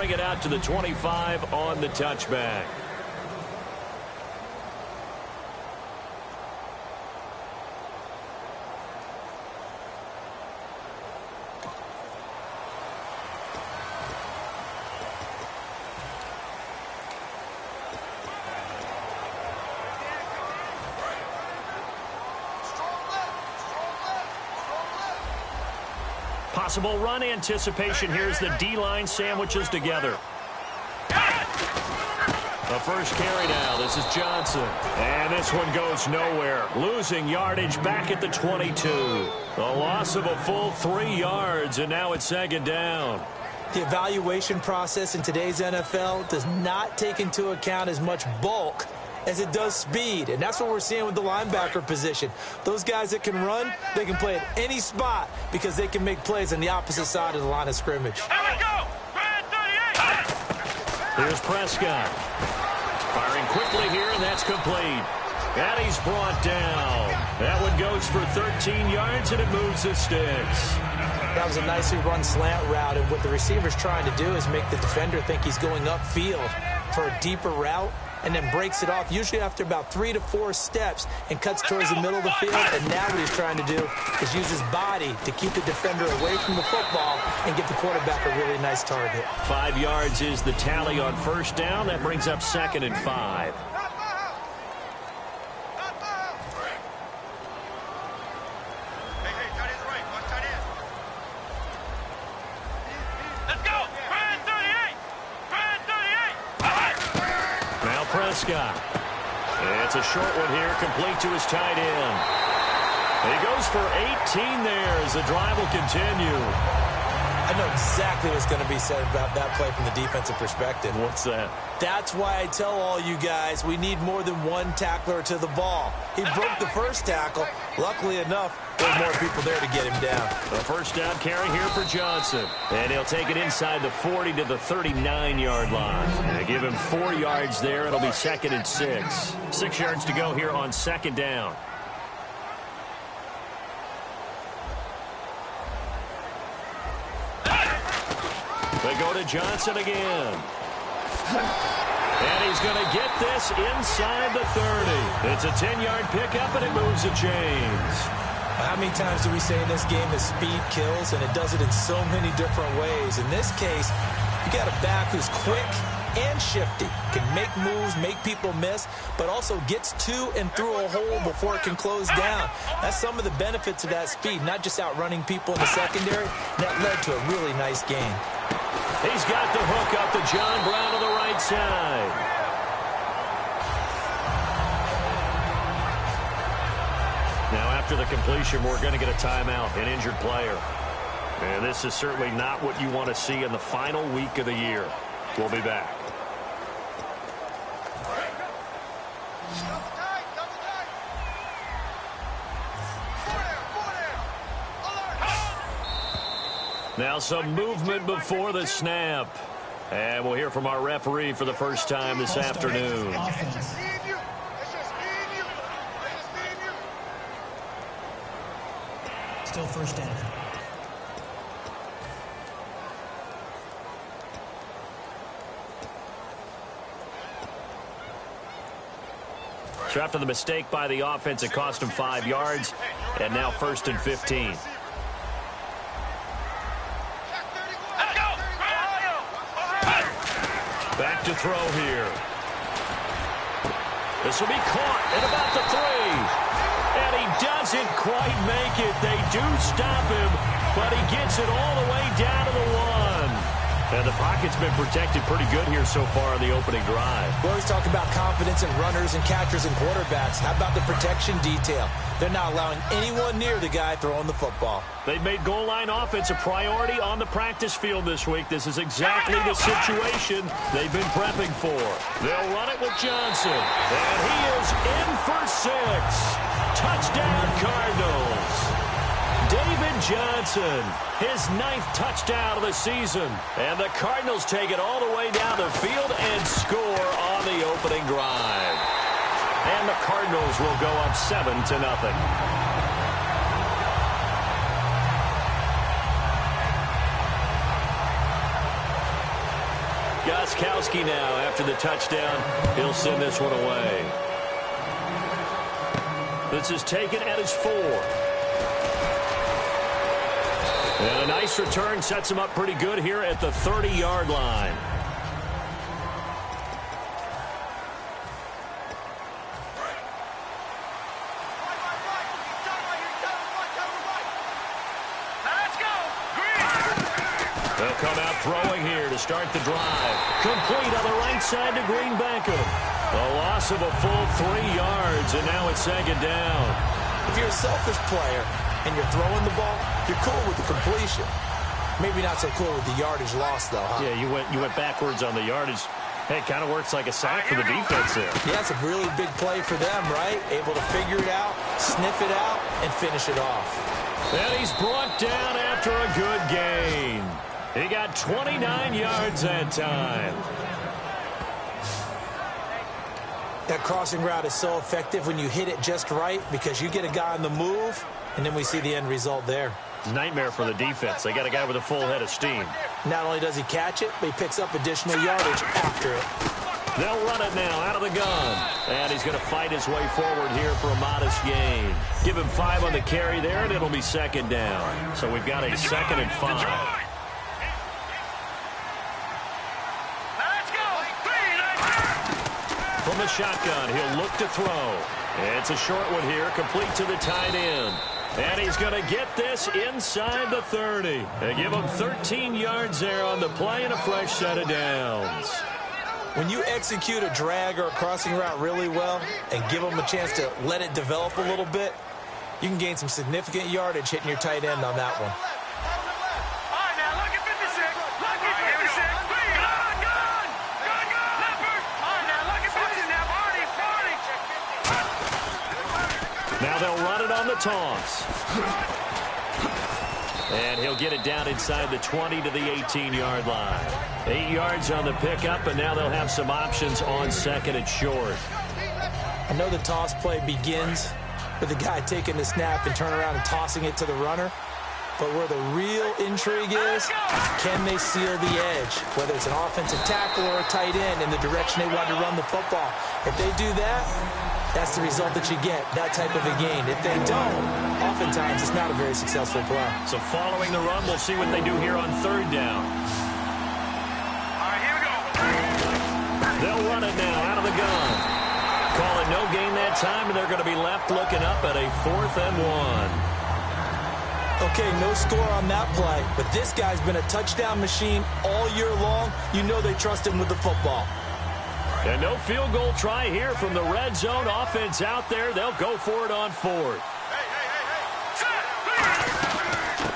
bring it out to the 25 on the touchback. Possible run anticipation. Here's the D-line sandwiches together. The first carry now. This is Johnson. And this one goes nowhere. Losing yardage back at the 22. The loss of a full 3 yards, and now it's second down. The evaluation process in today's NFL does not take into account as much bulk as it does speed, and that's what we're seeing with the linebacker position. Those guys that can run, they can play at any spot because they can make plays on the opposite side of the line of scrimmage. Here we go! Here's Prescott. Firing quickly here, and that's complete. And he's brought down. That one goes for 13 yards, and it moves the sticks. That was a nicely run slant route, and what the receiver's trying to do is make the defender think he's going upfield for a deeper route, and then breaks it off, usually after about 3 to 4 steps, and cuts towards the middle of the field. And now what he's trying to do is use his body to keep the defender away from the football and give the quarterback a really nice target. 5 yards is the tally on first down. That brings up 2nd and 5. Prescott. It's a short one here, complete to his tight end. He goes for 18 there as the drive will continue. I know exactly what's going to be said about that play from the defensive perspective. What's that? That's why I tell all you guys we need more than one tackler to the ball. He broke the first tackle. Luckily enough, there were more people there to get him down. The first down carry here for Johnson. And he'll take it inside the 40 to the 39-yard line. And they give him 4 yards there. It'll be 2nd and 6. 6 yards to go here on 2nd down. They go to Johnson again. And he's going to get this inside the 30. It's a 10-yard pickup, and it moves the chains. How many times do we say in this game that speed kills, and it does it in so many different ways? In this case, you got a back who's quick and shifty, can make moves, make people miss, but also gets to and through a hole before it can close down. That's some of the benefits of that speed, not just outrunning people in the secondary. That led to a really nice game. He's got the hook up to John Brown on the right side. Now, after the completion, we're going to get a timeout, an injured player. And this is certainly not what you want to see in the final week of the year. We'll be back. Now some movement before the snap. And we'll hear from our referee for the first time this afternoon. Still first down. So after the mistake by the offense, it cost him 5 yards. And now 1st and 15. Back to throw here. This will be caught at about the 3. And he doesn't quite make it. They do stop him, but he gets it all the way down to the 1. And the pocket's been protected pretty good here so far on the opening drive. We always talk about confidence in runners and catchers and quarterbacks. How about the protection detail? They're not allowing anyone near the guy throwing the football. They've made goal line offense a priority on the practice field this week. This is exactly the situation they've been prepping for. They'll run it with Johnson. And he is in for 6. Touchdown, Cardinals. David Johnson, his 9th touchdown of the season. And the Cardinals take it all the way down the field and score on the opening drive. And the Cardinals will go up 7-0. Gostkowski now, after the touchdown, he'll send this one away. This is taken at his 4. And a nice return sets him up pretty good here at the 30-yard line. They'll come out throwing here to start the drive. Complete on the right side to Green Beckham. A loss of a full 3 yards, and now it's second down. If you're a selfish player and you're throwing the ball, you're cool with the completion. Maybe not so cool with the yardage loss, though, huh? Yeah, you went backwards on the yardage. Hey, it kind of works like a sack for the defense there. Yeah, it's a really big play for them, right? Able to figure it out, sniff it out, and finish it off. And he's brought down after a good gain. He got 29 yards that time. That crossing route is so effective when you hit it just right because you get a guy on the move, and then we see the end result there. Nightmare for the defense. They got a guy with a full head of steam. Not only does he catch it, but he picks up additional yardage after it. They'll run it now out of the gun. And he's going to fight his way forward here for a modest gain. Give him 5 on the carry there, and it'll be second down. So we've got a 2nd and 5. From the shotgun, he'll look to throw. It's a short one here, complete to the tight end. And he's going to get this inside the 30. They give him 13 yards there on the play and a fresh set of downs. When you execute a drag or a crossing route really well and give them a chance to let it develop a little bit, you can gain some significant yardage hitting your tight end on that one. Now they'll run it on the toss. And he'll get it down inside the 20 to the 18-yard line. 8 yards on the pickup, and now they'll have some options on 2nd and short. I know the toss play begins with the guy taking the snap and turn around and tossing it to the runner. But where the real intrigue is, can they seal the edge? Whether it's an offensive tackle or a tight end in the direction they want to run the football. If they do that, that's the result that you get, that type of a gain. If they don't, oftentimes it's not a very successful play. So following the run, we'll see what they do here on 3rd down. All right, here we go. They'll run it now out of the gun. Call it no gain that time, and they're going to be left looking up at a 4th and 1. Okay, no score on that play, but this guy's been a touchdown machine all year long. You know they trust him with the football. And no field goal try here from the red zone offense out there. They'll go for it on 4th.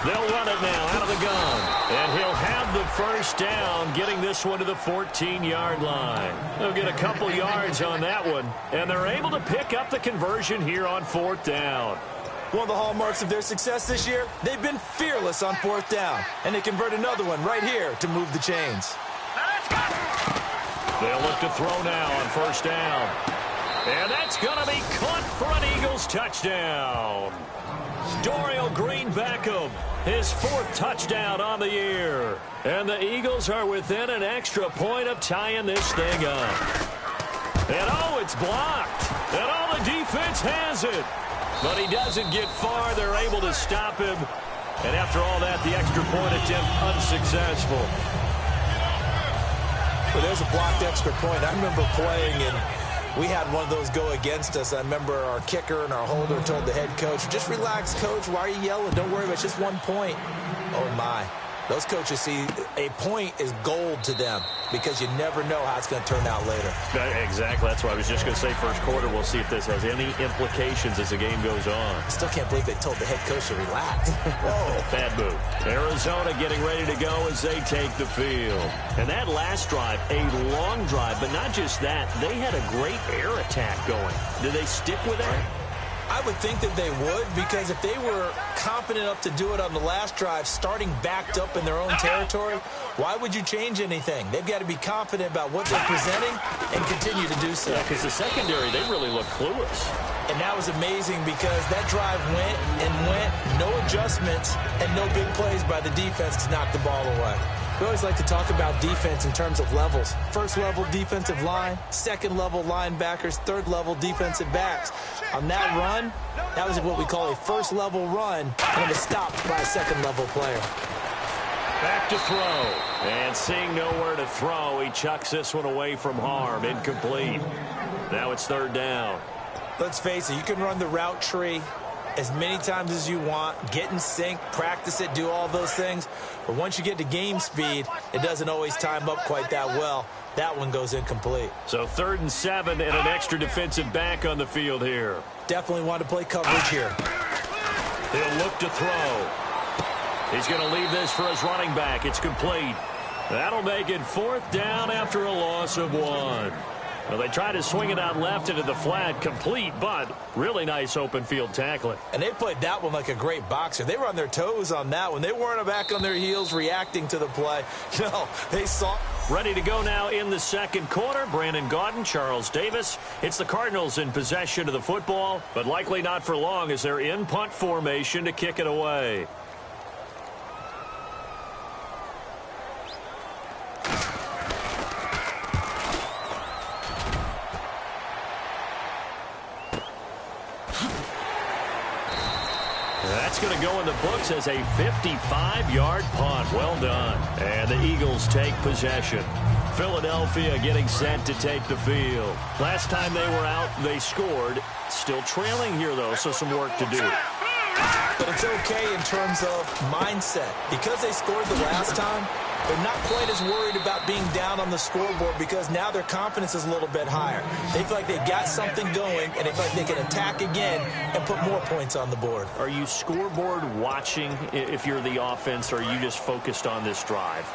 They'll run it now out of the gun. And he'll have the first down, getting this one to the 14-yard line. They'll get a couple yards on that one, and they're able to pick up the conversion here on 4th down. One of the hallmarks of their success this year, they've been fearless on 4th down. And they convert another one right here to move the chains. They'll look to throw now on 1st down. And that's going to be caught for an Eagles touchdown. Dorial Green Beckham, his 4th touchdown on the year. And the Eagles are within an extra point of tying this thing up. And oh, it's blocked. And all the defense has it. But he doesn't get far. They're able to stop him. And after all that, the extra point attempt unsuccessful. Well, there's a blocked extra point. I remember playing, and we had one of those go against us. I remember our kicker and our holder told the head coach, just relax, coach. Why are you yelling? Don't worry about it. It's just 1 point. Oh, my. Those coaches see a point is gold to them because you never know how it's going to turn out later. Exactly. That's why I was just going to say first quarter. We'll see if this has any implications as the game goes on. I still can't believe they told the head coach to relax. Whoa, bad move. Arizona getting ready to go as they take the field. And that last drive, a long drive, but not just that. They had a great air attack going. Did they stick with that? I would think that they would, because if they were confident enough to do it on the last drive, starting backed up in their own territory, why would you change anything? They've got to be confident about what they're presenting and continue to do so. Yeah, because the secondary, they really look clueless. And that was amazing because that drive went and went, no adjustments, and no big plays by the defense to knock the ball away. We always like to talk about defense in terms of levels. First level defensive line, second level linebackers, third level defensive backs. On that run, that was what we call a first level run, and it was stopped by a second level player. Back to throw. And seeing nowhere to throw, he chucks this one away from harm. Incomplete. Now it's third down. Let's face it, you can run the route tree as many times as you want, get in sync, practice it, do all those things. But once you get to game speed, it doesn't always time up quite that well. That one goes incomplete. So 3rd and 7 and an extra defensive back on the field here. Definitely want to play coverage here. He'll look to throw. He's going to leave this for his running back. It's complete. That'll make it 4th down after a loss of 1. Well, they tried to swing it out left into the flat, complete, but really nice open field tackling. And they played that one like a great boxer. They were on their toes on that one. They weren't back on their heels reacting to the play. No, they saw. Ready to go now in the second quarter. Brandon Gaudin, Charles Davis. It's the Cardinals in possession of the football, but likely not for long as they're in punt formation to kick it away. That's going to go in the books as a 55-yard punt. Well done. And the Eagles take possession. Philadelphia getting set to take the field. Last time they were out, they scored. Still trailing here, though, so some work to do. But it's okay in terms of mindset. Because they scored the last time, they're not quite as worried about being down on the scoreboard because now their confidence is a little bit higher. They feel like they've got something going, and they feel like they can attack again and put more points on the board. Are you scoreboard watching if you're the offense, or are you just focused on this drive?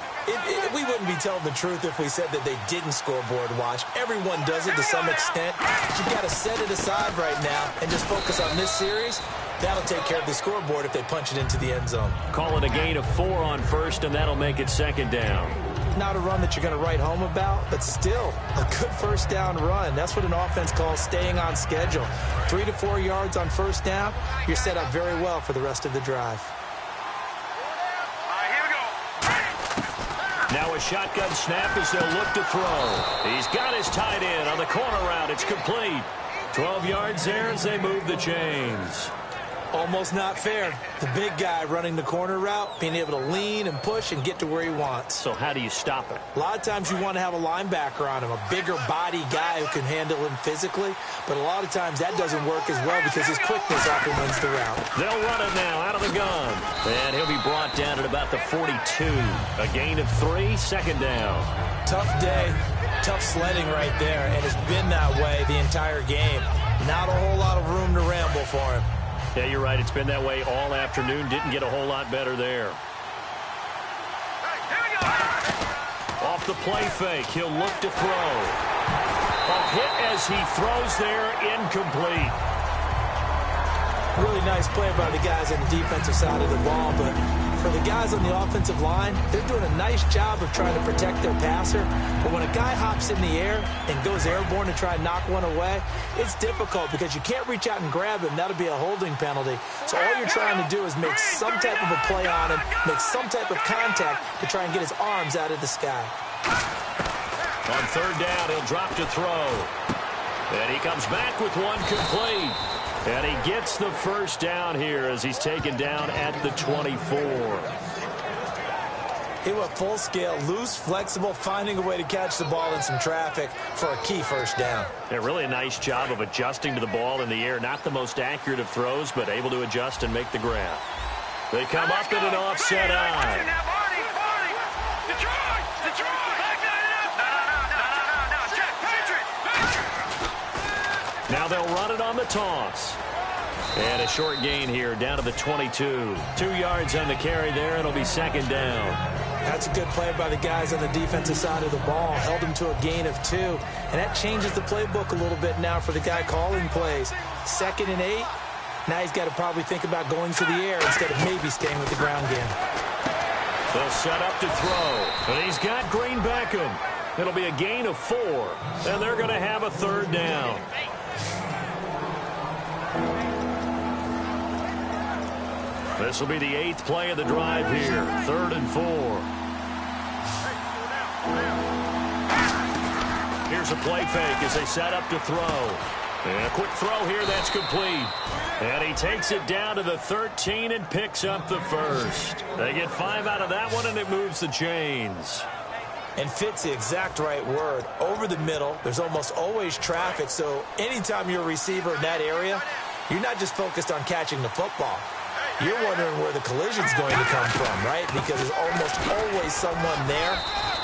We wouldn't be telling the truth if we said that they didn't scoreboard watch. Everyone does it to some extent. You've got to set it aside right now and just focus on this series. That'll take care of the scoreboard if they punch it into the end zone. Call it a gain of 4 on first, and that'll make it 2nd down. Not a run that you're going to write home about, but still a good first down run. That's what an offense calls staying on schedule. 3 to 4 yards on first down, you're set up very well for the rest of the drive. Now a shotgun snap as they'll look to throw. He's got his tight end on the corner route. It's complete. 12 yards there as they move the chains. Almost not fair. The big guy running the corner route, being able to lean and push and get to where he wants. So how do you stop it? A lot of times you want to have a linebacker on him, a bigger body guy who can handle him physically. But a lot of times that doesn't work as well because his quickness often wins the route. They'll run it now out of the gun. And he'll be brought down at about the 42. A gain of 3, 2nd down. Tough day, tough sledding right there. And it's been that way the entire game. Not a whole lot of room to ramble for him. Yeah, you're right. It's been that way all afternoon. Didn't get a whole lot better there. Off the play fake, he'll look to throw. A hit as he throws there, incomplete. Really nice play by the guys on the defensive side of the ball, but for the guys on the offensive line, they're doing a nice job of trying to protect their passer. But when a guy hops in the air and goes airborne to try and knock one away, it's difficult because you can't reach out and grab him. That'll be a holding penalty. So all you're trying to do is make some type of a play on him, make some type of contact to try and get his arms out of the sky. On 3rd down, he'll drop to throw. And he comes back with one complete. And he gets the first down here as he's taken down at the 24. He went full scale, loose, flexible, finding a way to catch the ball in some traffic for a key first down. Yeah, really a nice job of adjusting to the ball in the air. Not the most accurate of throws, but able to adjust and make the grab. They come up at an offset eye. Now they'll run it on the toss. And a short gain here down to the 22. 2 yards on the carry there. It'll be 2nd down. That's a good play by the guys on the defensive side of the ball. Held him to a gain of 2. And that changes the playbook a little bit now for the guy calling plays. 2nd and 8. Now he's got to probably think about going to the air instead of maybe staying with the ground game. They'll set up to throw. And he's got Green Beckham. It'll be a gain of 4. And they're going to have a 3rd down. This will be the 8th play of the drive here. 3rd and 4. Here's a play fake as they set up to throw. And a quick throw here, that's complete. And he takes it down to the 13 and picks up the first. They get 5 out of that one, and it moves the chains. And fits the exact right word. Over the middle, there's almost always traffic, so anytime you're a receiver in that area, you're not just focused on catching the football. You're wondering where the collision's going to come from, right? Because there's almost always someone there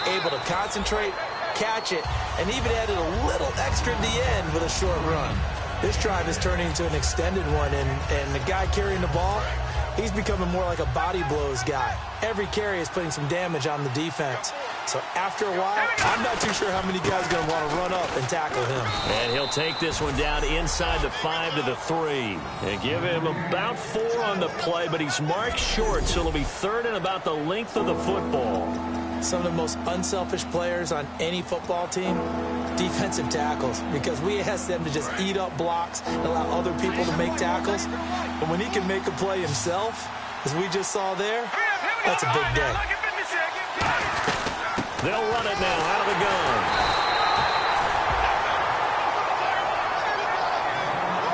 able to concentrate, catch it, and even added a little extra at the end with a short run. This drive is turning into an extended one, and the guy carrying the ball, he's becoming more like a body blows guy. Every carry is putting some damage on the defense. So after a while, I'm not too sure how many guys are going to want to run up and tackle him. And he'll take this one down inside the 5 to the 3. And give him about 4 on the play, but he's marked short, so it'll be 3rd and about the length of the football. Some of the most unselfish players on any football team, defensive tackles, because we ask them to just eat up blocks and allow other people to make tackles. But when he can make a play himself, as we just saw there, that's a big day. They'll run it now out of the gun.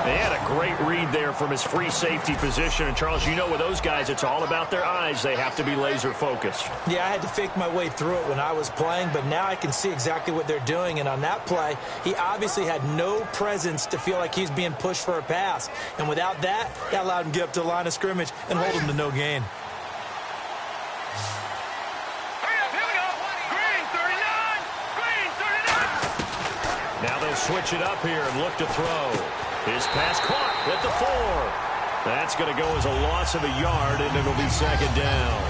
They had a great read there from his free safety position. And, Charles, you know with those guys, it's all about their eyes. They have to be laser focused. Yeah, I had to fake my way through it when I was playing, but now I can see exactly what they're doing. And on that play, he obviously had no presence to feel like he's being pushed for a pass. And without that, that allowed him to get up to the line of scrimmage and hold him to no gain. Now they'll switch it up here and look to throw. His pass caught at the 4. That's going to go as a loss of a yard, and it'll be 2nd down.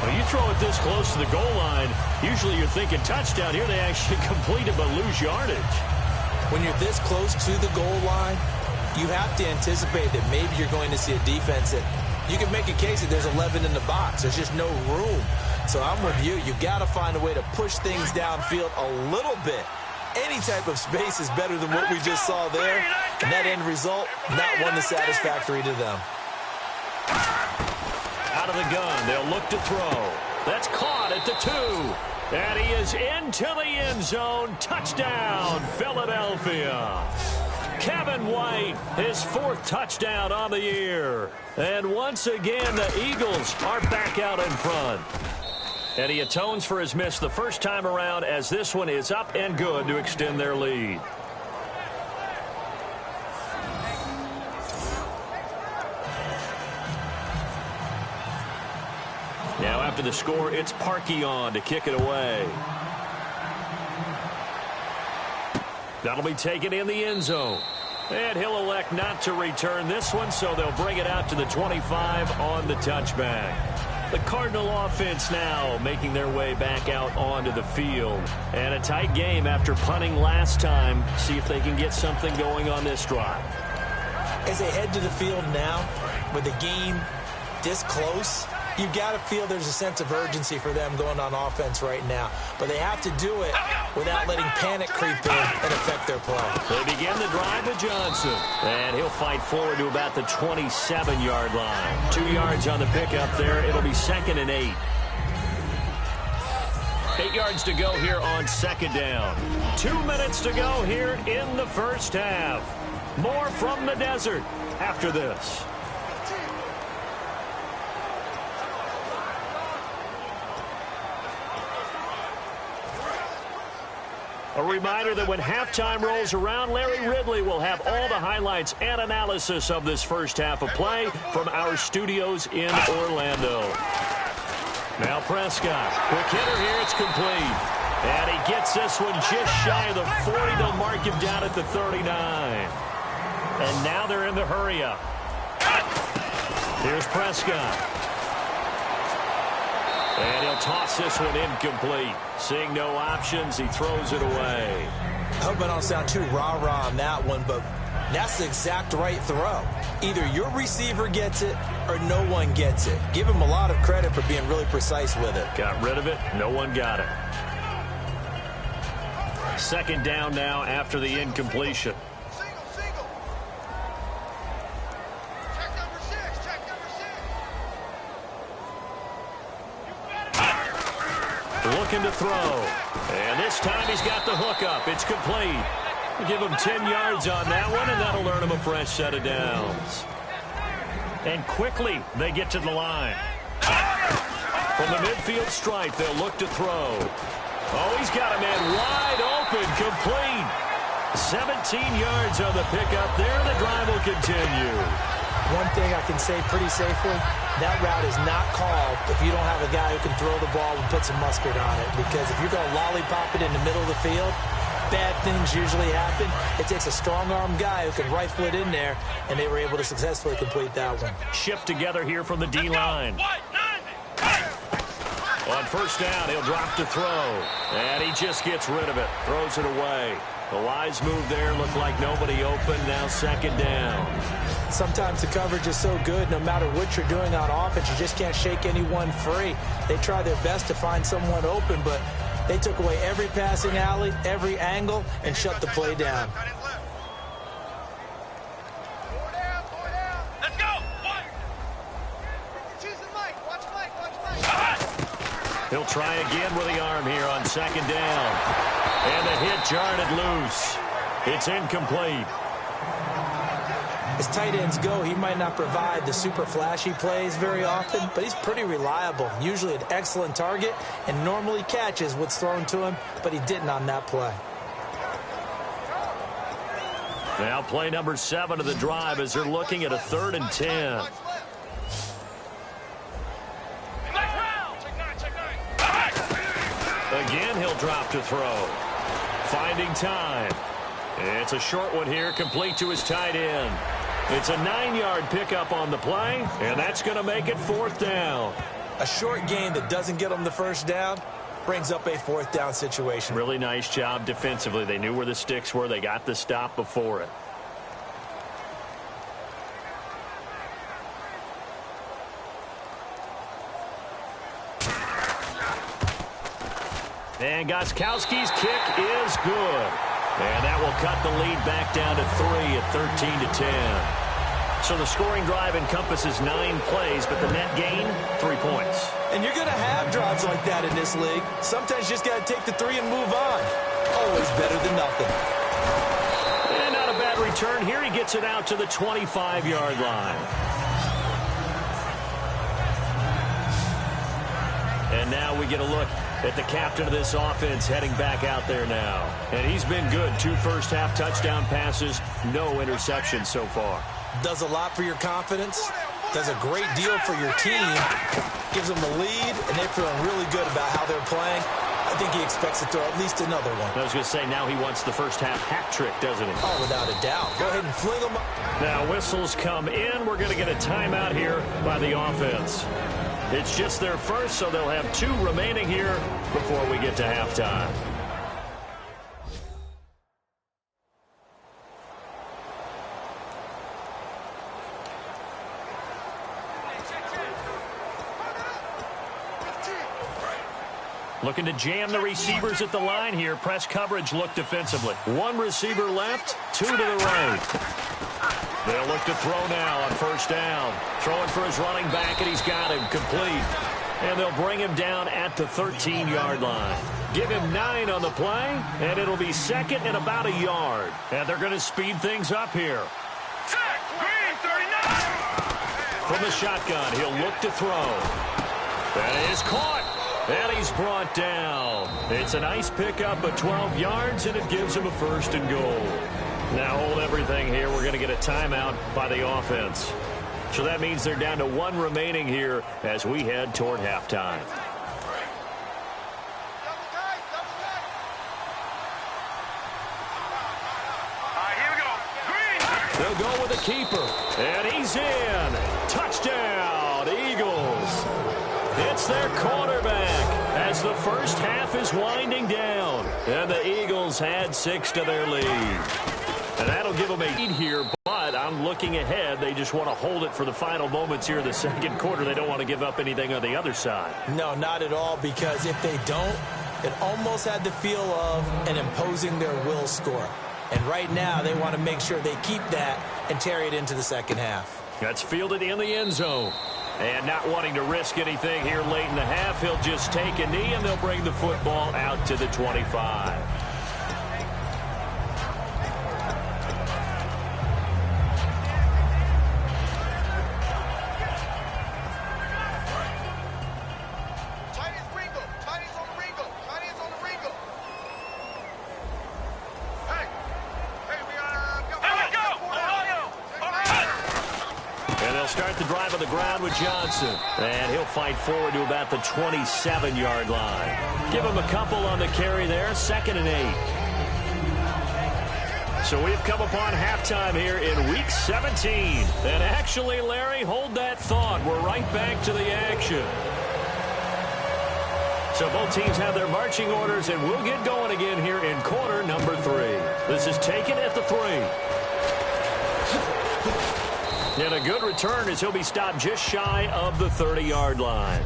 When you throw it this close to the goal line, usually you're thinking touchdown. Here they actually complete it but lose yardage. When you're this close to the goal line, you have to anticipate that maybe you're going to see a defense that you can make a case that there's 11 in the box. There's just no room. So I'm with you. You've got to find a way to push things downfield a little bit. Any type of space is better than what we just saw there. And that end result, not one that's satisfactory to them. Out of the gun, they'll look to throw. That's caught at the 2. And he is into the end zone. Touchdown, Philadelphia. Kevin White, his 4th touchdown on the year. And once again, the Eagles are back out in front. And he atones for his miss the first time around as this one is up and good to extend their lead. Now after the score, it's Parkey on to kick it away. That'll be taken in the end zone. And he'll elect not to return this one, so they'll bring it out to the 25 on the touchback. The Cardinal offense now making their way back out onto the field. And a tight game after punting last time. See if they can get something going on this drive. As they head to the field now, with the game this close, you've got to feel there's a sense of urgency for them going on offense right now. But they have to do it without letting panic creep in and affect their play. They begin the drive with Johnson. And he'll fight forward to about the 27-yard line. 2 yards on the pickup there. It'll be 2nd and 8. 8 yards to go here on 2nd down. 2 minutes to go here in the first half. More from the desert after this. A reminder that when halftime rolls around, Larry Ridley will have all the highlights and analysis of this first half of play from our studios in Orlando. Now Prescott, quick hitter here, it's complete. And he gets this one just shy of the 40. They'll mark him down at the 39. And now they're in the hurry-up. Here's Prescott. And he'll toss this one incomplete. Seeing no options, he throws it away. I hope I don't sound too rah-rah on that one, but that's the exact right throw. Either your receiver gets it or no one gets it. Give him a lot of credit for being really precise with it. Got rid of it. No one got it. 2nd down now after the incompletion. looking to throw. And this time he's got the hook up. It's complete. Give him 10 yards on that one, and that'll earn him a fresh set of downs. And quickly they get to the line. From the midfield stripe, they'll look to throw. Oh, he's got a man wide open, complete. 17 yards on the pickup there. The drive will continue. One thing I can say pretty safely, that route is not called if you don't have a guy who can throw the ball and put some mustard on it. Because if you're going to lollipop it in the middle of the field, bad things usually happen. It takes a strong-arm guy who can rifle it in there, and they were able to successfully complete that one. Shift together here from the D-line. On first down, he'll drop to throw. And he just gets rid of it, throws it away. The wise move there, looked like nobody open. Now second down. Sometimes the coverage is so good, no matter what you're doing on offense, you just can't shake anyone free. They try their best to find someone open, but they took away every passing alley, every angle, and shut the play down. Let's go! He'll try again with the arm here on second down. And the hit jarred it loose. It's incomplete. As tight ends go, he might not provide the super flashy plays very often, but he's pretty reliable. Usually an excellent target and normally catches what's thrown to him, but he didn't on that play. Now play number 7 of the drive as they're looking at a 3rd and 10. Again, he'll drop to throw. Finding time. It's a short one here, complete to his tight end. It's a 9-yard pickup on the play, and that's going to make it 4th down. A short gain that doesn't get them the first down brings up a 4th down situation. Really nice job defensively. They knew where the sticks were. They got the stop before it. And Gostkowski's kick is good. And that will cut the lead back down to 3 at 13-10. So the scoring drive encompasses 9 plays, but the net gain, 3 points. And you're going to have drives like that in this league. Sometimes you just got to take the 3 and move on. Always better than nothing. And not a bad return here. He gets it out to the 25-yard line. And now we get a look at the captain of this offense heading back out there now. And he's been good. 2 first-half touchdown passes, no interceptions so far. Does a lot for your confidence, does a great deal for your team, gives them the lead, and they're feeling really good about how they're playing. I think he expects to throw at least another one. I was going to say, now he wants the first-half hat trick, doesn't he? Oh, without a doubt. Go ahead and fling them up. Now whistles come in. We're going to get a timeout here by the offense. It's just their first, so they'll have 2 remaining here before we get to halftime. Looking to jam the receivers at the line here. Press coverage look defensively. 1 receiver left, 2 to the right. They'll look to throw now on first down. Throwing for his running back, and he's got him complete. And they'll bring him down at the 13-yard line. Give him 9 on the play, and it'll be 2nd and about a yard. And they're going to speed things up here. Green, 39. From the shotgun, he'll look to throw. That is caught. And he's brought down. It's a nice pickup of 12 yards, and it gives him a 1st and goal. Now hold everything here. We're going to get a timeout by the offense. So that means they're down to 1 remaining here as we head toward halftime. Here we go. Green. They'll go with the keeper. And he's in. Touchdown, Eagles. It's their quarterback as the first half is winding down. And the Eagles had 6 to their lead. And that'll give them a lead here, but I'm looking ahead. They just want to hold it for the final moments here in the second quarter. They don't want to give up anything on the other side. No, not at all, because if they don't, it almost had the feel of an imposing their will score. And right now, they want to make sure they keep that and carry it into the second half. That's fielded in the end zone. And not wanting to risk anything here late in the half, he'll just take a knee, and they'll bring the football out to the 25. Start the drive on the ground with Johnson. And he'll fight forward to about the 27-yard line. Give him a couple on the carry there. 2nd and 8. So we've come upon halftime here in Week 17. And actually, Larry, hold that thought. We're right back to the action. So both teams have their marching orders, and we'll get going again here in quarter number 3. This is taken at the 3. And a good return as he'll be stopped just shy of the 30-yard line.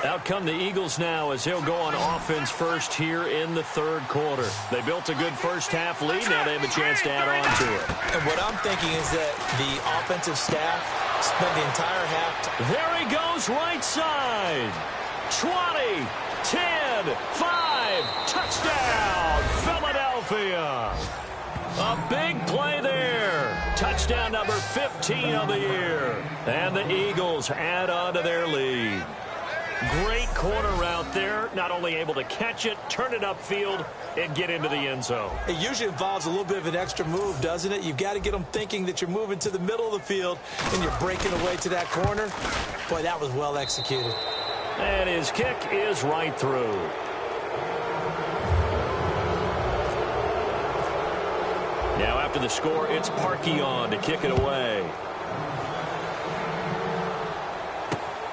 Out come the Eagles now as he'll go on offense first here in the 3rd quarter. They built a good first half lead. Now they have a chance to add on to it. And what I'm thinking is that the offensive staff spent the entire half. There he goes right side. 20, 10, 5, touchdown, Philadelphia. A big play there. Touchdown number 15 of the year. And the Eagles add on to their lead. Great corner route there. Not only able to catch it, turn it upfield, and get into the end zone. It usually involves a little bit of an extra move, doesn't it? You've got to get them thinking that you're moving to the middle of the field and you're breaking away to that corner. Boy, that was well executed. And his kick is right through. Now after the score, it's Parkey on to kick it away.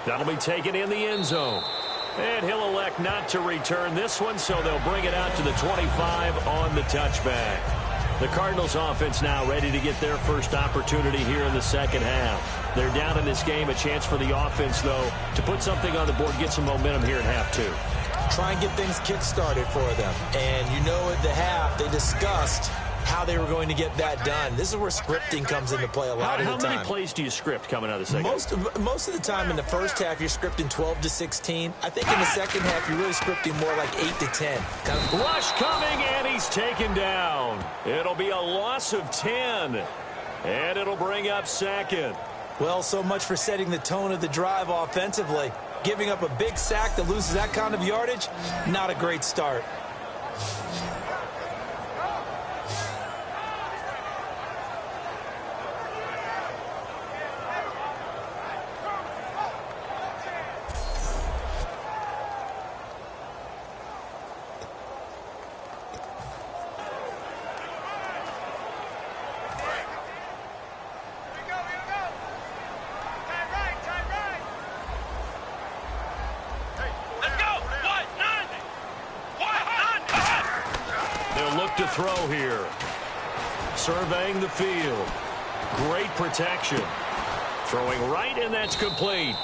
That'll be taken in the end zone. And he'll elect not to return this one, so they'll bring it out to the 25 on the touchback. The Cardinals offense now ready to get their first opportunity here in the 2nd half. They're down in this game. A chance for the offense, though, to put something on the board, get some momentum here in half 2. Try and get things kick-started for them. And you know at the half, they discussed how they were going to get that done. This is where scripting comes into play a lot of the time. How many plays do you script coming out of the second? Most of the time in the first half, you're scripting 12 to 16. I think in the second half, you're really scripting more like 8 to 10. Rush coming, and he's taken down. It'll be a loss of 10, and it'll bring up 2nd. Well, so much for setting the tone of the drive offensively. Giving up a big sack that loses that kind of yardage, not a great start. To throw here. Surveying the field. Great protection. Throwing right, and that's complete.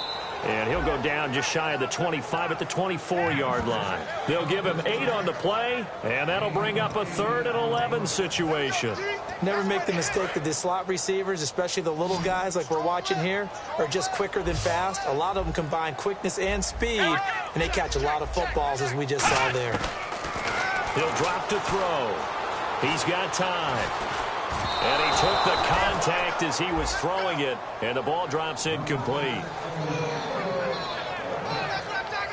And he'll go down just shy of the 25 at the 24-yard line. They'll give him 8 on the play, and that'll bring up a 3rd and 11 situation. Never make the mistake that the slot receivers, especially the little guys like we're watching here, are just quicker than fast. A lot of them combine quickness and speed, and they catch a lot of footballs, as we just saw there. He'll drop to throw. He's got time. And he took the contact as he was throwing it, and the ball drops incomplete.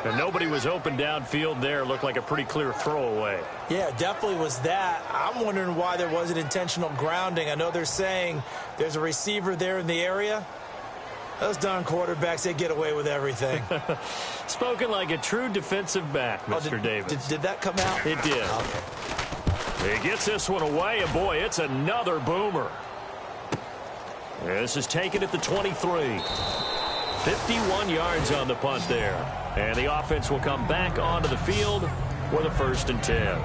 And nobody was open downfield there. Looked like a pretty clear throwaway. Yeah, definitely was that. I'm wondering why there wasn't intentional grounding. I know they're saying there's a receiver there in the area. Those darn quarterbacks, they get away with everything. Spoken like a true defensive back, Mr. Davis. Did that come out? It did. Okay. He gets this one away, and boy, it's another boomer. This is taken at the 23. 51 yards on the punt there. And the offense will come back onto the field with a 1st and 10.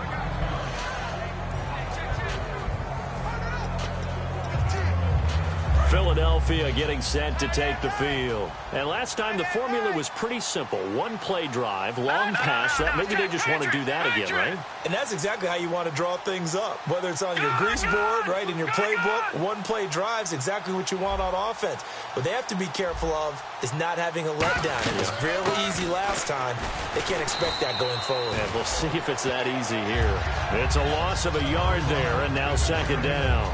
Philadelphia getting set to take the field. And last time the formula was pretty simple. One play drive, long pass. That maybe they just want to do that again, right? And that's exactly how you want to draw things up. Whether it's on your grease board, right, in your playbook, one play drive's exactly what you want on offense. What they have to be careful of is not having a letdown. It was really easy last time. They can't expect that going forward. And we'll see if it's that easy here. It's a loss of a yard there, and now second down.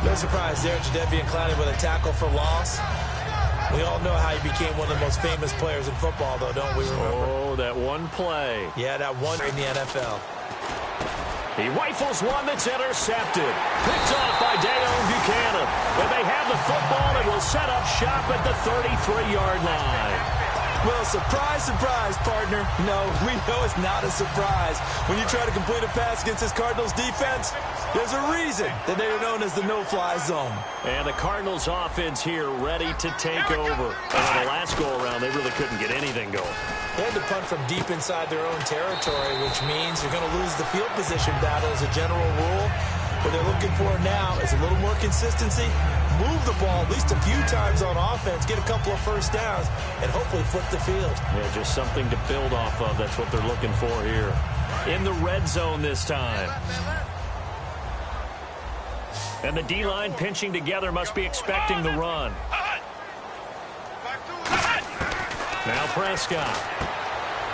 No surprise there, Jadeveon Clowney with a tackle for loss. We all know how he became one of the most famous players in football, though, don't we remember? Oh, that one play. Yeah, that one in the NFL. He rifles one that's intercepted. Picked off by Dayon Buchanan. And they have the football and will set up shop at the 33-yard line. Well, surprise, surprise, partner. No, we know it's not a surprise. When you try to complete a pass against this Cardinals defense, there's a reason that they are known as the no-fly zone. And the Cardinals offense here ready to take over. And on the last go-around, they really couldn't get anything going. They had to punt from deep inside their own territory, which means you're going to lose the field position battle as a general rule. What they're looking for now is a little more consistency, move the ball at least a few times on offense, get a couple of first downs, and hopefully flip the field. Yeah, just something to build off of. That's what they're looking for here. In the red zone this time. And the D-line pinching together must be expecting the run. Now Prescott.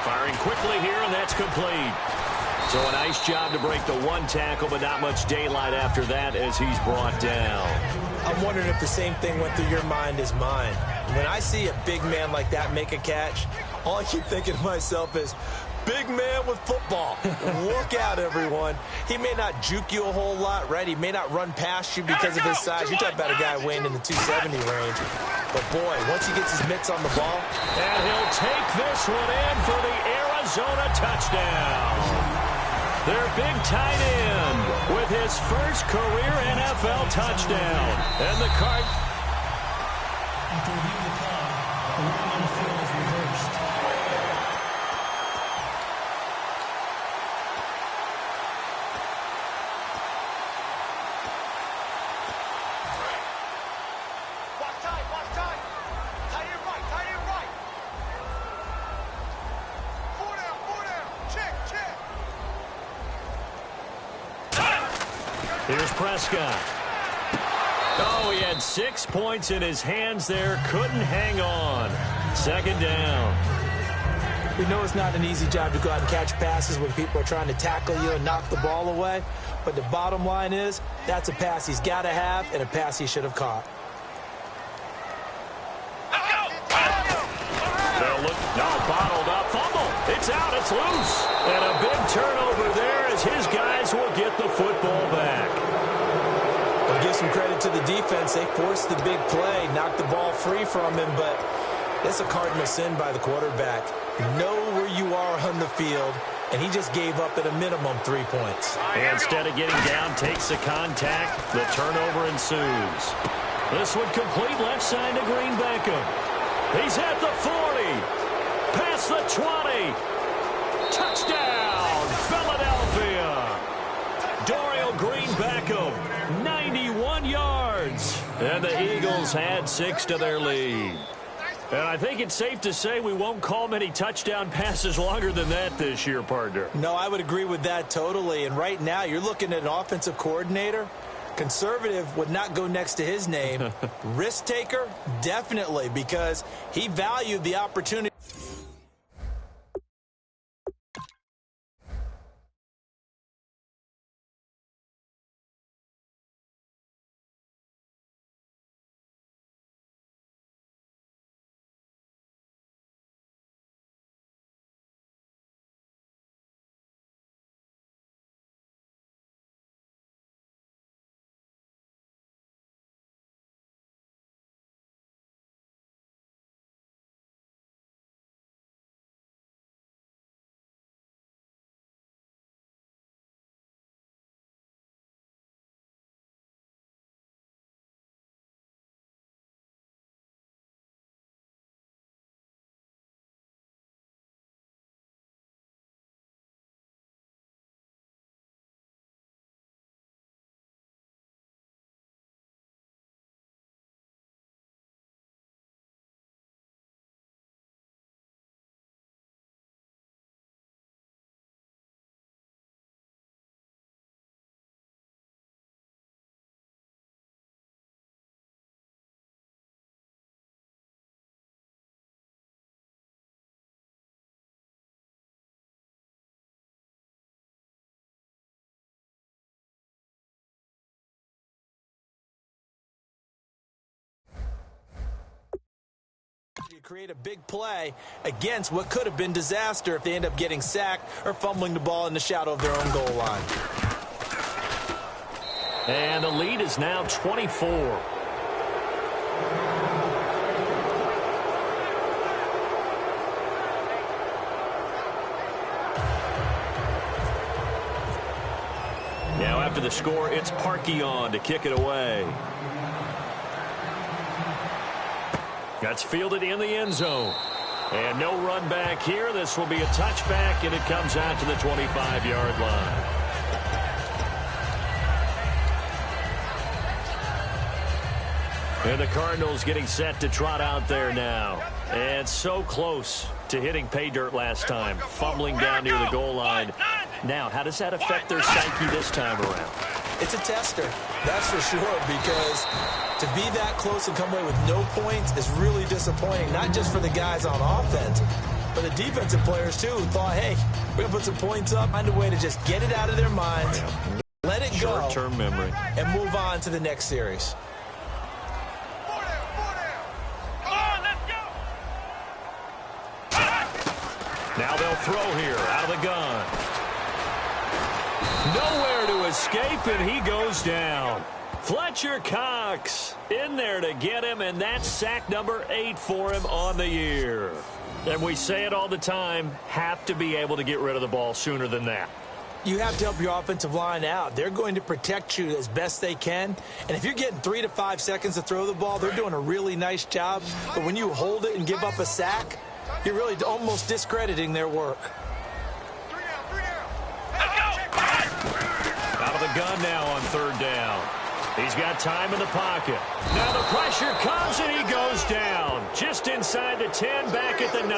Firing quickly here, and that's complete. So a nice job to break the one tackle, but not much daylight after that as he's brought down. I'm wondering if the same thing went through your mind as mine. When I see a big man like that make a catch, all I keep thinking to myself is, big man with football. Look out, everyone. He may not juke you a whole lot, right? He may not run past you because of his size. You're talking about a guy weighing in the 270 range. But, boy, once he gets his mitts on the ball. And he'll take this one in for the Arizona touchdown. Their big tight end with his first career NFL touchdown. And the card. After reviewing the call, the ruling on the field is reversed. Watch time. Tight end right. 4 down. Check. Here's Prescott. Oh, he had 6 points in his hands there. Couldn't hang on. Second down. We know it's not an easy job to go out and catch passes when people are trying to tackle you and knock the ball away. But the bottom line is, that's a pass he's got to have and a pass he should have caught. They'll look. No, bottled up. Fumble. It's out. It's loose. And a big turnover there as his guys will get the football back. I'll give some credit to the defense. They forced the big play, knocked the ball free from him, but that's a cardinal sin by the quarterback. Know where you are on the field, and he just gave up at a minimum 3 points. And instead of getting down, takes the contact. The turnover ensues. This one complete left side to Green Beckham. He's at the 40. Past the 20. Touchdown, Philadelphia. Dorial Green Beckham, 91 yards. And the Eagles add 6 to their lead. And I think it's safe to say we won't call many touchdown passes longer than that this year, partner. No, I would agree with that totally. And right now, you're looking at an offensive coordinator. Conservative would not go next to his name. Risk taker, definitely, because he valued the opportunity. to create a big play against what could have been disaster if they end up getting sacked or fumbling the ball in the shadow of their own goal line. And the lead is now 24. Now after the score, it's Parkey on to kick it away. That's fielded in the end zone. And no run back here. This will be a touchback, and it comes out to the 25-yard line. And the Cardinals getting set to trot out there now. And so close to hitting pay dirt last time, fumbling down near the goal line. Now, how does that affect their psyche this time around? It's a tester, that's for sure, because to be that close and come away with no points is really disappointing, not just for the guys on offense, but the defensive players, too, who thought, hey, we're going to put some points up, find a way to just get it out of their minds, let it go, short-term memory, and move on to the next series. Now they'll throw here out of the gun. Nowhere to escape, and he goes down. Fletcher Cox in there to get him, and that's sack number 8 for him on the year. And we say it all the time, have to be able to get rid of the ball sooner than that. You have to help your offensive line out. They're going to protect you as best they can. And if you're getting 3 to 5 seconds to throw the ball, they're doing a really nice job. But when you hold it and give up a sack, you're really almost discrediting their work. Out of the gun now on third down. He's got time in the pocket. Now the pressure comes and he goes down. Just inside the 10, back at the 9.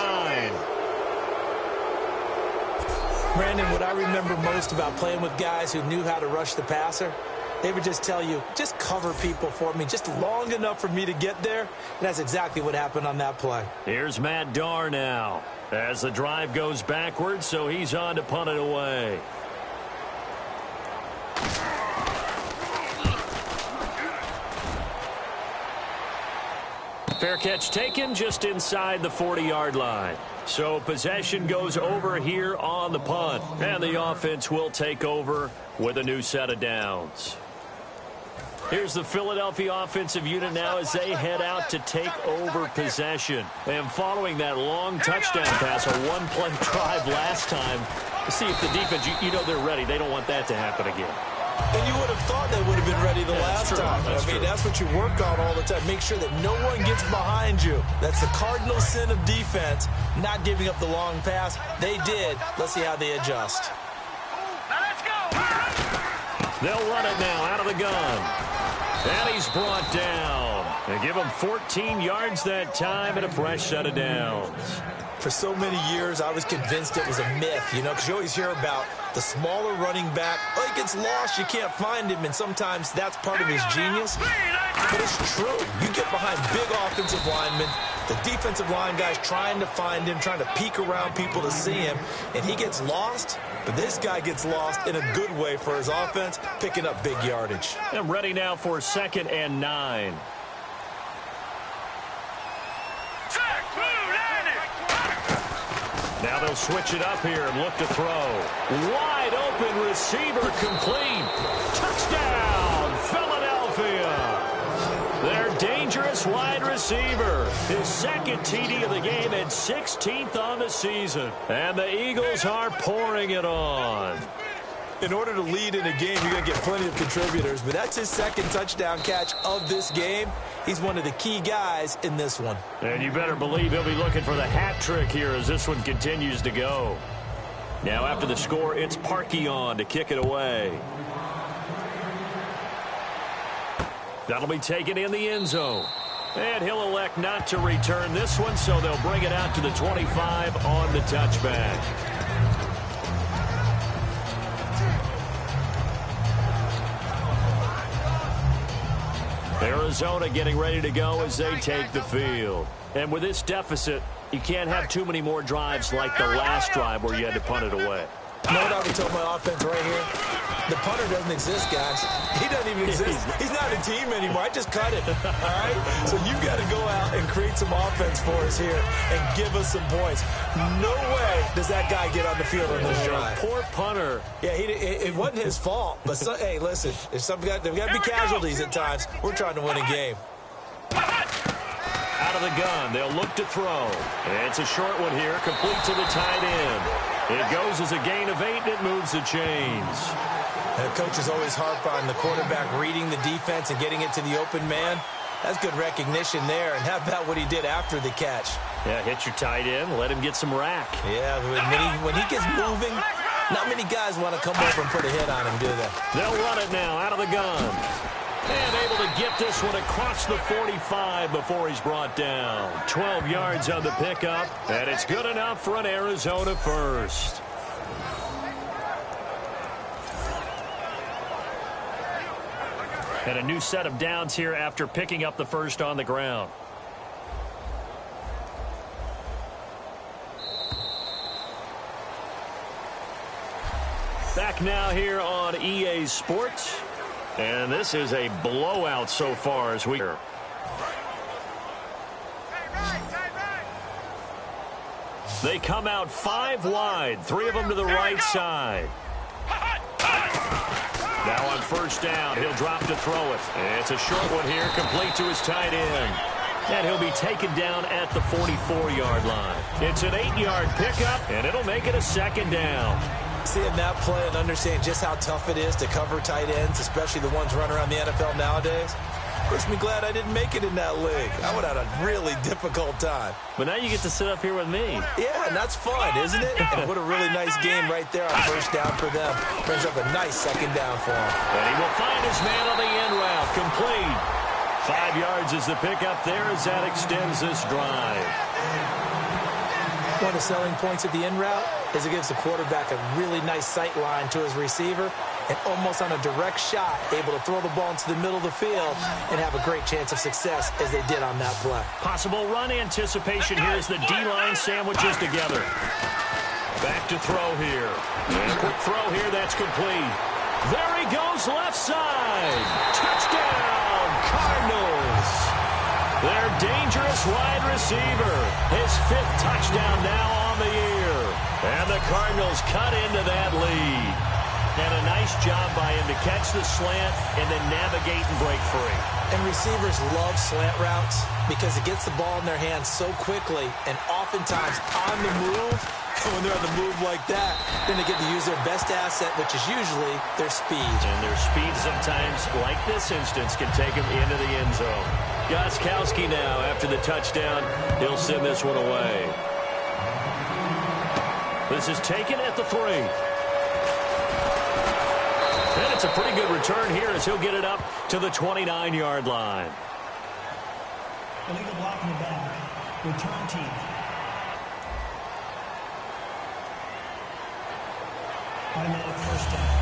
Brandon, what I remember most about playing with guys who knew how to rush the passer, they would just tell you, just cover people for me, just long enough for me to get there. And that's exactly what happened on that play. Here's Matt Darr now as the drive goes backwards, so he's on to punt it away. Fair catch taken just inside the 40-yard line. So possession goes over here on the punt. And the offense will take over with a new set of downs. Here's the Philadelphia offensive unit now as they head out to take over possession. And following that long touchdown pass, a one-play drive last time, to see if the defense, you know they're ready. They don't want that to happen again. And you would have thought they would have been ready the last time. That's what you work on all the time. Make sure that no one gets behind you. That's the cardinal sin of defense, not giving up the long pass. They did. Let's see how they adjust. Now let's go. They'll run it now out of the gun. And he's brought down. They give him 14 yards that time and a fresh set of downs. For so many years, I was convinced it was a myth, because you always hear about the smaller running back. Oh, he gets lost, you can't find him, and sometimes that's part of his genius. But it's true. You get behind big offensive linemen, the defensive line guys trying to find him, trying to peek around people to see him, and he gets lost. But this guy gets lost in a good way for his offense, picking up big yardage. And ready now for 2nd and 9. Now they'll switch it up here and look to throw. Wide open receiver complete. Touchdown, Philadelphia. Their dangerous wide receiver. His second TD of the game and 16th on the season. And the Eagles are pouring it on. In order to lead in a game, you're going to get plenty of contributors, but that's his second touchdown catch of this game. He's one of the key guys in this one. And you better believe he'll be looking for the hat trick here as this one continues to go. Now after the score, it's Parkey on to kick it away. That'll be taken in the end zone. And he'll elect not to return this one, so they'll bring it out to the 25 on the touchback. Arizona getting ready to go as they take the field. And with this deficit, you can't have too many more drives like the last drive where you had to punt it away. You know what I would tell my offense right here? The punter doesn't exist, guys. He doesn't even exist. He's not a team anymore. I just cut him, all right? So you've got to go out and create some offense for us here and give us some points. No way does that guy get on the field on this drive. Poor punter. Yeah, it wasn't his fault. But, hey, listen, there's got to be casualties at times. We're trying to win a game. Out of the gun, they'll look to throw. And it's a short one here, complete to the tight end. It goes as a gain of 8, and it moves the chains. And the coaches always harp on the quarterback reading the defense and getting it to the open man. That's good recognition there. And how about what he did after the catch? Yeah, hit your tight end, let him get some rack. Yeah, when he gets moving, not many guys want to come over and put a hit on him, do they? They'll run it now out of the gun. And able to get this one across the 45 before he's brought down. 12 yards on the pickup, and it's good enough for an Arizona first. And a new set of downs here after picking up the first on the ground. Back now here on EA Sports. And this is a blowout so far as we are. They come out 5 wide, 3 of them to the right side. Now on first down, he'll drop to throw it. And it's a short one here, complete to his tight end. And he'll be taken down at the 44-yard line. It's an 8-yard pickup, and it'll make it a second down. Seeing that play and understanding just how tough it is to cover tight ends, especially the ones running around the NFL nowadays, makes me glad I didn't make it in that league. I would have had a really difficult time. But now you get to sit up here with me. Yeah, and that's fun, isn't it? And what a really nice game right there on first down for them. Brings up a nice second down for him. And he will find his man on the end route. Complete. 5 yards is the pickup there as that extends this drive. One of the selling points of the in route is it gives the quarterback a really nice sight line to his receiver and almost on a direct shot able to throw the ball into the middle of the field and have a great chance of success as they did on that play. Possible run anticipation here as the D-line sandwiches together. Back to throw here. And a quick throw here, that's complete. There he goes, left side. Touchdown, Cardinals. Their dangerous wide receiver. His 5th touchdown now on the year. And the Cardinals cut into that lead. And a nice job by him to catch the slant and then navigate and break free. And receivers love slant routes because it gets the ball in their hands so quickly and oftentimes on the move. And when they're on the move like that, then they get to use their best asset, which is usually their speed. And their speed sometimes, like this instance, can take them into the end zone. Gostkowski now, after the touchdown, he'll send this one away. This is taken at the 3. And it's a pretty good return here as he'll get it up to the 29-yard line. Illegal block in the back. Return team. Automatic first down.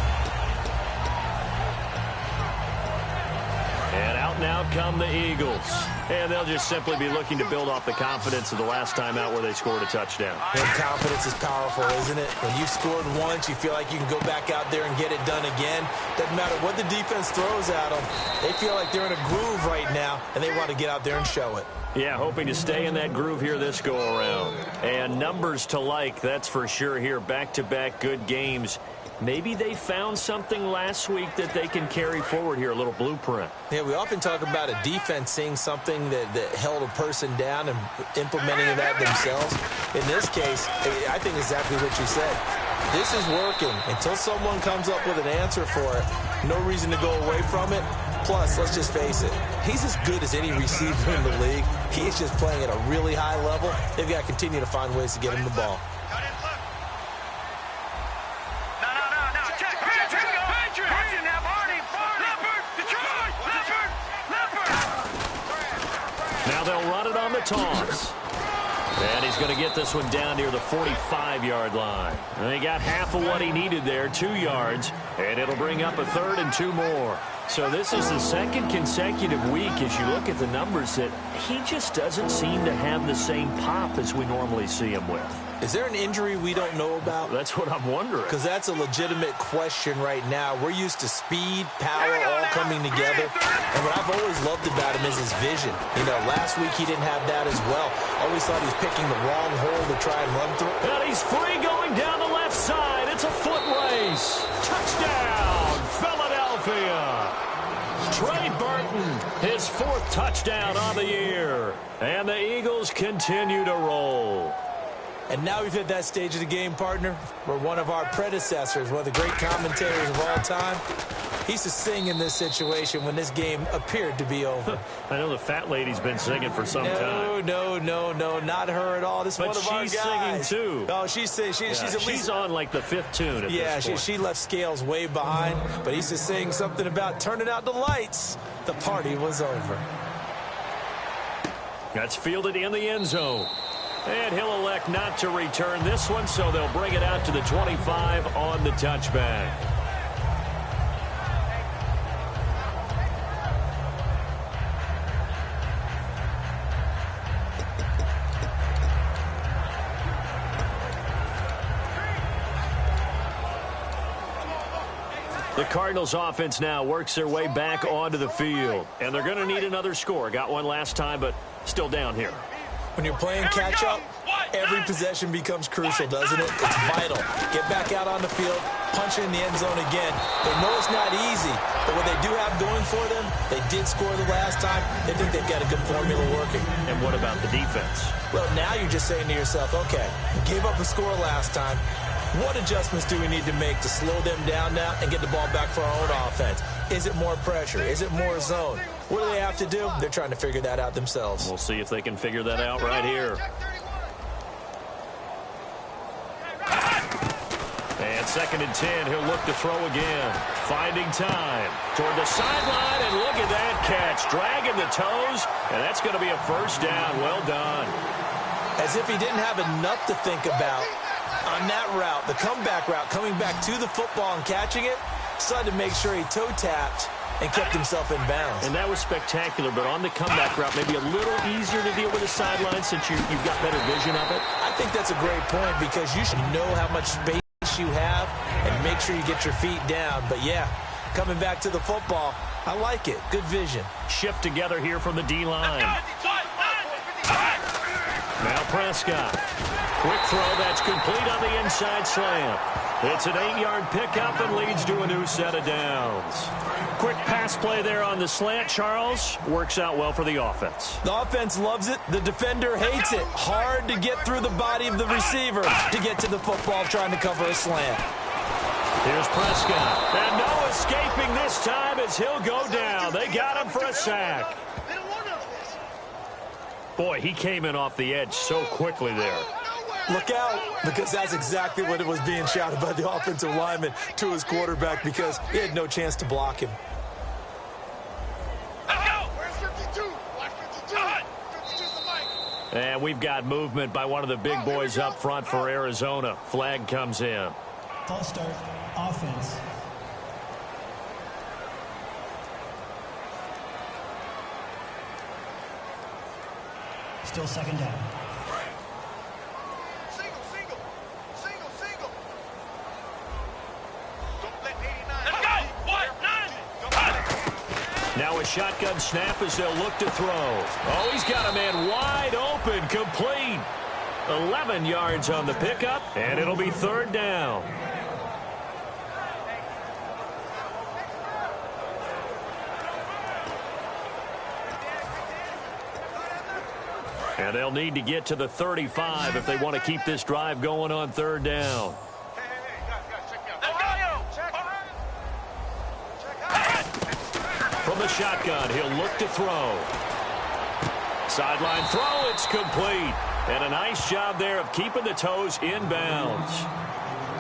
And out now come the Eagles. And they'll just simply be looking to build off the confidence of the last time out where they scored a touchdown. And confidence is powerful, isn't it? When you've scored once, you feel like you can go back out there and get it done again. Doesn't matter what the defense throws at them. They feel like they're in a groove right now, and they want to get out there and show it. Yeah, hoping to stay in that groove here this go-around. And numbers to like, that's for sure here. Back-to-back good games. Maybe they found something last week that they can carry forward here, a little blueprint. Yeah, we often talk about a defense seeing something that held a person down and implementing that themselves. In this case, I think exactly what you said. This is working. Until someone comes up with an answer for it, no reason to go away from it. Plus, let's just face it, he's as good as any receiver in the league. He's just playing at a really high level. They've got to continue to find ways to get him the ball. Now they'll run it on the toss. And he's going to get this one down near the 45-yard line. And he got half of what he needed there, 2 yards, and it'll bring up a 3rd and 2 more. So this is the second consecutive week as you look at the numbers that he just doesn't seem to have the same pop as we normally see him with. Is there an injury we don't know about? That's what I'm wondering. Because that's a legitimate question right now. We're used to speed, power, all coming together. And what I've always loved about him is his vision. You know, last week he didn't have that as well. Always thought he was picking the wrong hole to try and run through. And he's free going down the left side. It's a foot race. Touchdown, Philadelphia. Trey Burton, his 4th touchdown on the year. And the Eagles continue to roll. And now we've hit that stage of the game, partner, where one of our predecessors, one of the great commentators of all time, he used to sing in this situation when this game appeared to be over. I know the fat lady's been singing for some time. No, not her at all. This is one of our guys. But she's singing, too. Oh, she's singing. She's on, like, the 5th tune at this point. She left Scales way behind, but he used to sing something about turning out the lights. The party was over. That's fielded in the end zone. And he'll elect not to return this one, so they'll bring it out to the 25 on the touchback. The Cardinals offense now works their way back onto the field. And they're going to need another score. Got one last time, but still down here. When you're playing catch-up, every possession becomes crucial, doesn't it? It's vital. Get back out on the field, punch it in the end zone again. They know it's not easy, but what they do have going for them, they did score the last time. They think they've got a good formula working. And what about the defense? Well, now you're just saying to yourself, okay, we gave up a score last time. What adjustments do we need to make to slow them down now and get the ball back for our own offense? Is it more pressure? Is it more zone? What do they have to do? They're trying to figure that out themselves. We'll see if they can figure that out right here. And 2nd and 10, he'll look to throw again. Finding time toward the sideline, and look at that catch. Dragging the toes, and that's going to be a 1st down. Well done. As if he didn't have enough to think about on that route, the comeback route, coming back to the football and catching it, decided to make sure he toe-tapped and kept himself in bounds. And that was spectacular, but on the comeback route, maybe a little easier to deal with the sideline since you've got better vision of it. I think that's a great point because you should know how much space you have and make sure you get your feet down. But, yeah, coming back to the football, I like it. Good vision. Shift together here from the D-line. Now Prescott. Quick throw that's complete on the inside slant. It's an 8-yard pickup and leads to a new set of downs. Quick pass play there on the slant, Charles. Works out well for the offense. The offense loves it. The defender hates it. Hard to get through the body of the receiver to get to the football trying to cover a slant. Here's Prescott. And no escaping this time as he'll go down. They got him for a sack. Boy, he came in off the edge so quickly there. Look out, because that's exactly what it was being shouted by the offensive lineman to his quarterback because he had no chance to block him. And we've got movement by one of the big boys up front for Arizona. Flag comes in. False start, offense. Still 2nd down. Now a shotgun snap as they'll look to throw. Oh, he's got a man wide open, complete. 11 yards on the pickup, and it'll be 3rd down. And they'll need to get to the 35 if they want to keep this drive going on 3rd down. From the shotgun, he'll look to throw. Sideline throw, it's complete. And a nice job there of keeping the toes in bounds.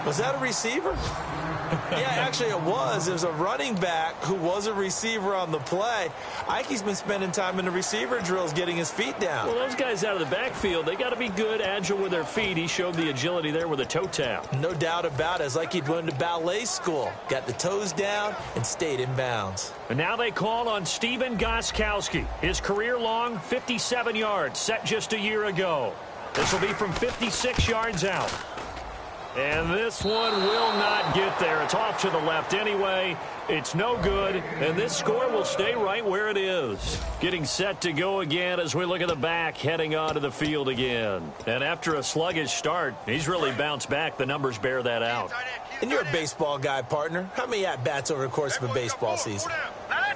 Was that a receiver? Yeah, actually it was. There's a running back who was a receiver on the play. Ike's been spending time in the receiver drills getting his feet down. Well, those guys out of the backfield, they got to be good, agile with their feet. He showed the agility there with a toe tap. No doubt about it. It's like he'd went to ballet school. Got the toes down and stayed in bounds. And now they call on Stephen Gostkowski. His career-long 57 yards set just a year ago. This will be from 56 yards out. And this one will not get there. It's off to the left anyway. It's no good, and this score will stay right where it is. Getting set to go again as we look at the back, heading onto the field again. And after a sluggish start, he's really bounced back. The numbers bear that out. And you're a baseball guy, partner. How many at-bats over the course of a baseball season?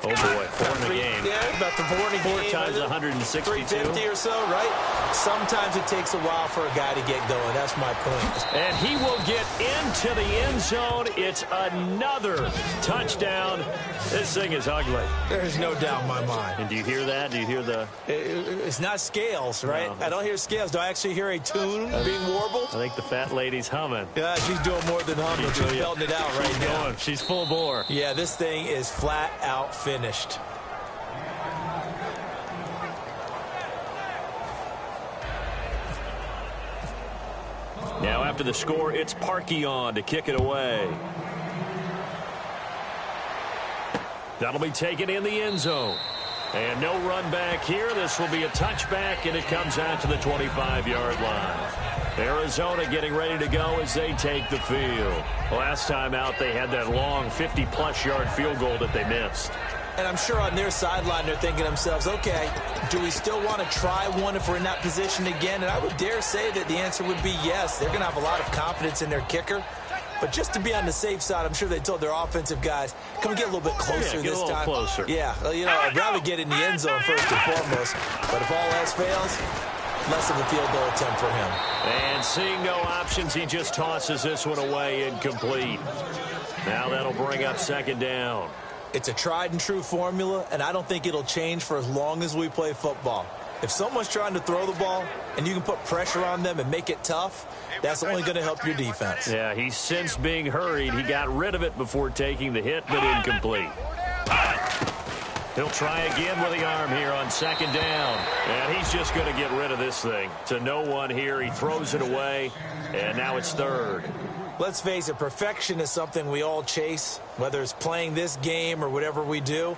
Oh, boy, 4 in the game. Yeah, about the 4 in a game. 4 times 162. 350 or so, right? Sometimes it takes a while for a guy to get going. That's my point. And he will get into the end zone. It's another touchdown. This thing is ugly. There's no doubt in my mind. And do you hear that? Do you hear the... It's not scales, right? No. I don't hear scales. Do I actually hear a tune being warbled? I think the fat lady's humming. Yeah, she's doing more than humming. She's belting it out right now. She's full bore. Yeah, this thing is flat out finished. Now after the score, it's Parkey on to kick it away. That'll be taken in the end zone. And no run back here. This will be a touchback, and it comes out to the 25-yard line. Arizona getting ready to go as they take the field. Last time out, they had that long 50-plus yard field goal that they missed. And I'm sure on their sideline they're thinking to themselves, okay, do we still want to try one if we're in that position again? And I would dare say that the answer would be yes. They're going to have a lot of confidence in their kicker. But just to be on the safe side, I'm sure they told their offensive guys, come get a little bit closer this time. Closer. Yeah, well, you know, I'd rather get in the end zone first and foremost. But if all else fails, less of a field goal attempt for him. And seeing no options, he just tosses this one away incomplete. Now that'll bring up second down. It's a tried and true formula, and I don't think it'll change for as long as we play football. If someone's trying to throw the ball and you can put pressure on them and make it tough, that's only going to help your defense. Yeah, he's since being hurried. He got rid of it before taking the hit, but incomplete. He'll try again with the arm here on second down. And he's just going to get rid of this thing. To no one here. He throws it away, and now it's third. Let's face it, perfection is something we all chase, whether it's playing this game or whatever we do.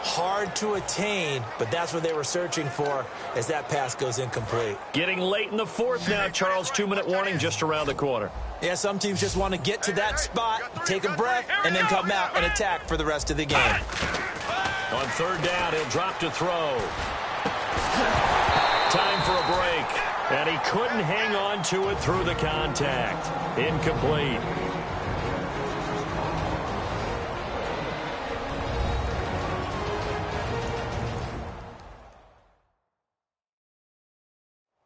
Hard to attain, but that's what they were searching for as that pass goes incomplete. Getting late in the fourth now, Charles. 2-minute warning just around the corner. Yeah, some teams just want to get to that spot, take a breath, and then come out and attack for the rest of the game. On third down, he'll drop to throw. Time for a break. And he couldn't hang on to it through the contact. Incomplete.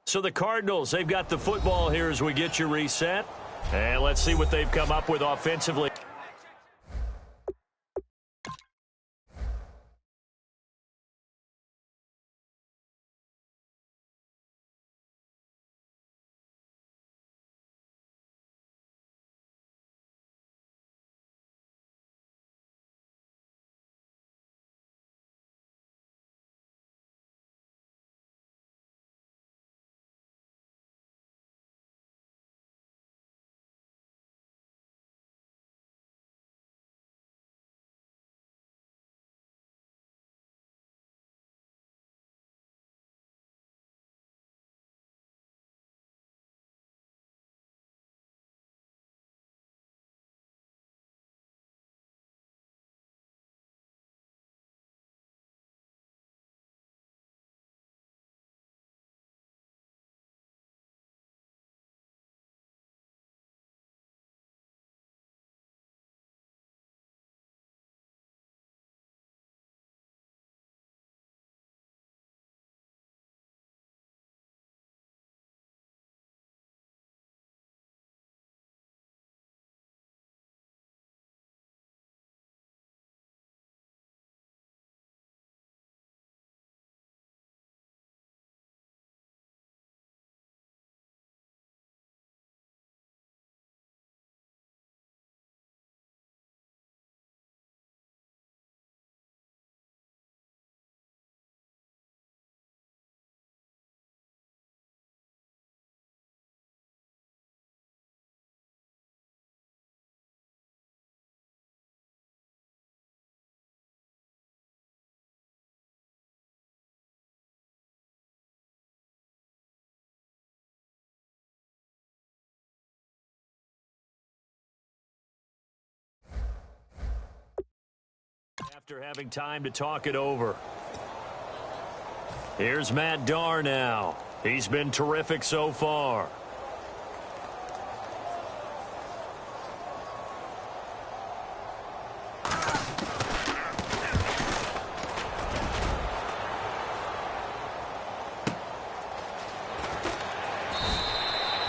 So the Cardinals, they've got the football here as we get you reset. And let's see what they've come up with offensively. After having time to talk it over. Here's Matt Darr now. He's been terrific so far.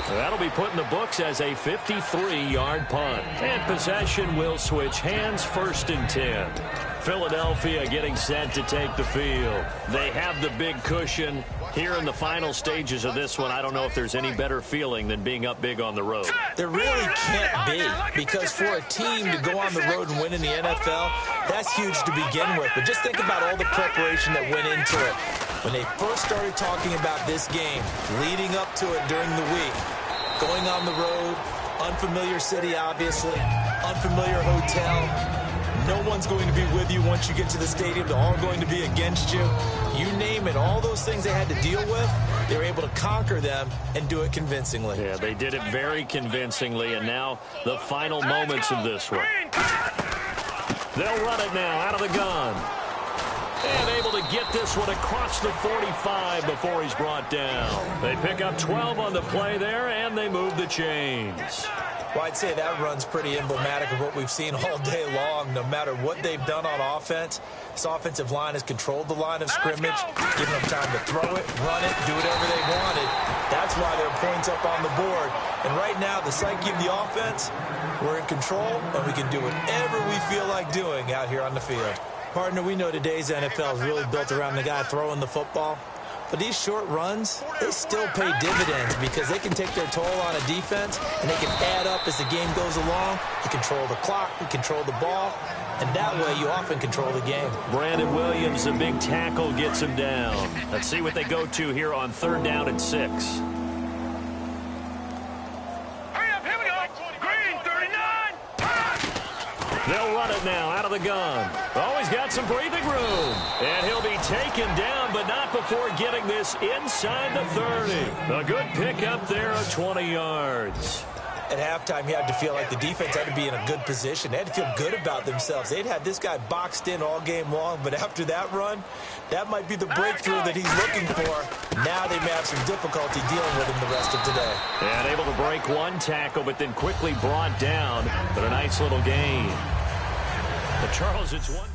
That'll be put in the books as a 53-yard punt. And possession will switch hands, 1st and 10. Philadelphia getting set to take the field. They have the big cushion. Here in the final stages of this one, I don't know if there's any better feeling than being up big on the road. There really can't be, because for a team to go on the road and win in the NFL, that's huge to begin with. But just think about all the preparation that went into it. When they first started talking about this game, leading up to it during the week, going on the road, unfamiliar city, obviously, unfamiliar hotel. No one's going to be with you once you get to the stadium. They're all going to be against you. You name it, all those things they had to deal with, they were able to conquer them and do it convincingly. Yeah, they did it very convincingly, and now the final moments of this one. They'll run it now out of the gun. And able to get this one across the 45 before he's brought down. They pick up 12 on the play there, and they move the chains. Well, I'd say that run's pretty emblematic of what we've seen all day long. No matter what they've done on offense, this offensive line has controlled the line of scrimmage, given them time to throw it, run it, do whatever they wanted. That's why there are points up on the board. And right now, the psyche of the offense, we're in control, and we can do whatever we feel like doing out here on the field. Partner, we know today's NFL is really built around the guy throwing the football. But these short runs, they still pay dividends because they can take their toll on a defense, and they can add up as the game goes along. You control the clock, you control the ball, and that way you often control the game. Brandon Williams, a big tackle, gets him down. Let's see what they go to here on 3rd down and 6. They'll run it now out of the gun. Oh, he's got some breathing room. And he'll be taken down, but not before getting this inside the 30. A good pickup there of 20 yards. At halftime, you had to feel like the defense had to be in a good position. They had to feel good about themselves. They'd had this guy boxed in all game long, but after that run, that might be the breakthrough that he's looking for. Now they may have some difficulty dealing with him the rest of today. And able to break one tackle, but then quickly brought down. But a nice little gain. But Charles, it's one.